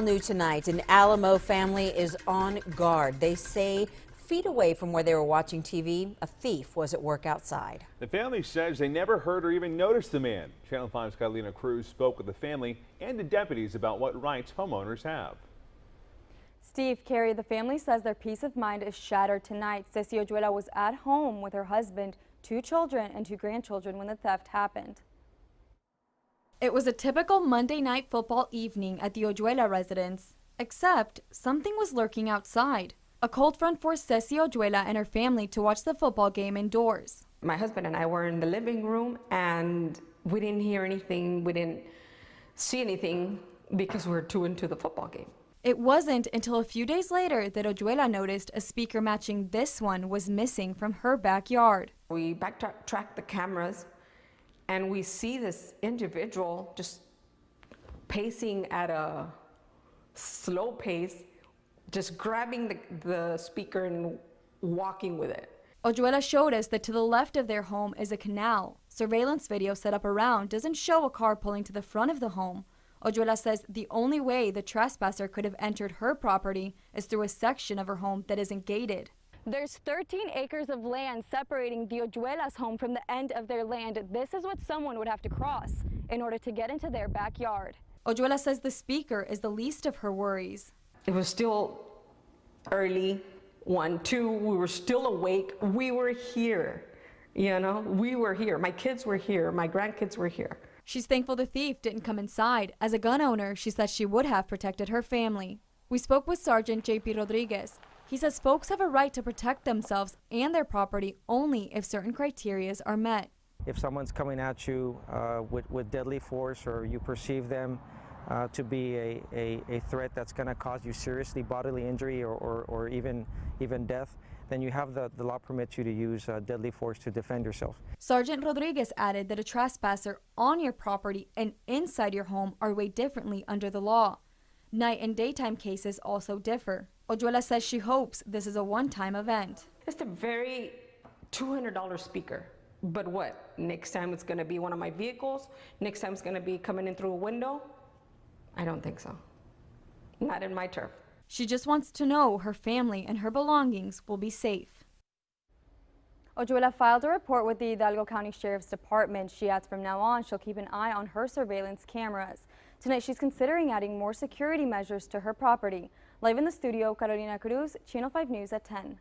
New tonight, an Alamo family is on guard. They say feet away from where they were watching TV, a thief was at work outside. The family says they never heard or even noticed the man. Channel 5's Catalina Cruz spoke with the family and the deputies about what rights homeowners have. Steve, Carrie, the family says their peace of mind is shattered tonight. Ceci Hoyuela was at home with her husband, 2 children and 2 grandchildren when the theft happened. It was a typical Monday night football evening at the Hoyuela residence, except something was lurking outside. A cold front forced Ceci Hoyuela and her family to watch the football game indoors. My husband and I were in the living room and we didn't hear anything, we didn't see anything because we were too into the football game. It wasn't until a few days later that Hoyuela noticed a speaker matching this one was missing from her backyard. We backtracked the cameras and we see this individual just pacing at a slow pace, just grabbing the speaker and walking with it. Hoyuela showed us that to the left of their home is a canal. Surveillance video set up around doesn't show a car pulling to the front of the home. Hoyuela says the only way the trespasser could have entered her property is through a section of her home that isn't gated. There's 13 acres of land separating the Hoyuela's home from the end of their land. This is what someone would have to cross in order to get into their backyard. Hoyuela says the speaker is the least of her worries. It was still early, 1, 2, we were still awake. We were here, we were here. My kids were here, my grandkids were here. She's thankful the thief didn't come inside. As a gun owner, she says she would have protected her family. We spoke with Sergeant J.P. Rodriguez. He says folks have a right to protect themselves and their property only if certain criteria are met. If someone's coming at you with deadly force, or you perceive them to be a threat that's going to cause you seriously bodily injury or even death, then you have the law permits you to use deadly force to defend yourself. Sergeant Rodriguez added that a trespasser on your property and inside your home are weighed differently under the law. Night and daytime cases also differ. Hoyuela says she hopes this is a one-time event. It's a very $200 speaker, but what? Next time it's going to be one of my vehicles? Next time it's going to be coming in through a window? I don't think so. Not in my turf. She just wants to know her family and her belongings will be safe. Hoyuela filed a report with the Hidalgo County Sheriff's Department. She adds from now on she'll keep an eye on her surveillance cameras. Tonight she's considering adding more security measures to her property. Live in the studio, Catalina Cruz, Channel 5 News at 10.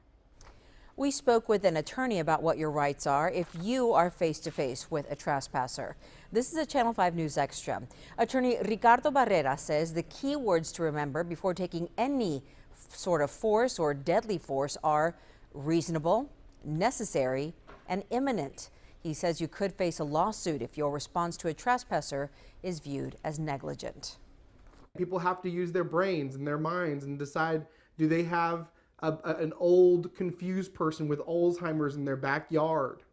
We spoke with an attorney about what your rights are if you are face-to-face with a trespasser. This is a Channel 5 News Extra. Attorney Ricardo Barrera says the key words to remember before taking any sort of force or deadly force are reasonable, necessary, and imminent. He says you could face a lawsuit if your response to a trespasser is viewed as negligent. People have to use their brains and their minds and decide, do they have an old, confused person with Alzheimer's in their backyard?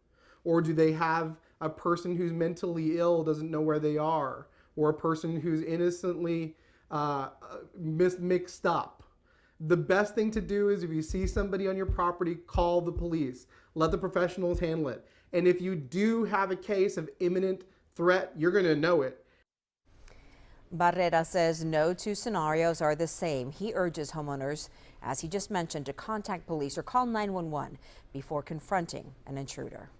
Or do they have a person who's mentally ill, doesn't know where they are? Or a person who's innocently mixed up? The best thing to do is if you see somebody on your property, call the police. Let the professionals handle it. And if you do have a case of imminent threat, you're going to know it. Barrera says no two scenarios are the same. He urges homeowners, as he just mentioned, to contact police or call 911 before confronting an intruder.